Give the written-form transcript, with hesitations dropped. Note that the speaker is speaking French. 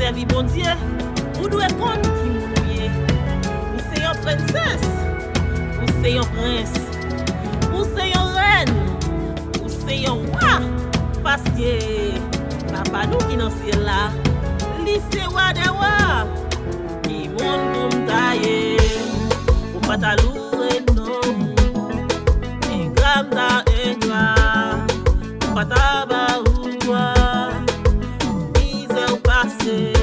servi bon Dieu, vous devez prendre qui mouillé. Vous c'est une princesse, vous c'est un prince, vous c'est une reine, vous c'est un roi. Parce que papa nous qui dans ciel là, lui c'est roi des rois. Qui monte pour m'tailler, pour pas t'allouer non. Un gramme ta ingrat, pour pas t'abarouer. Misère passée.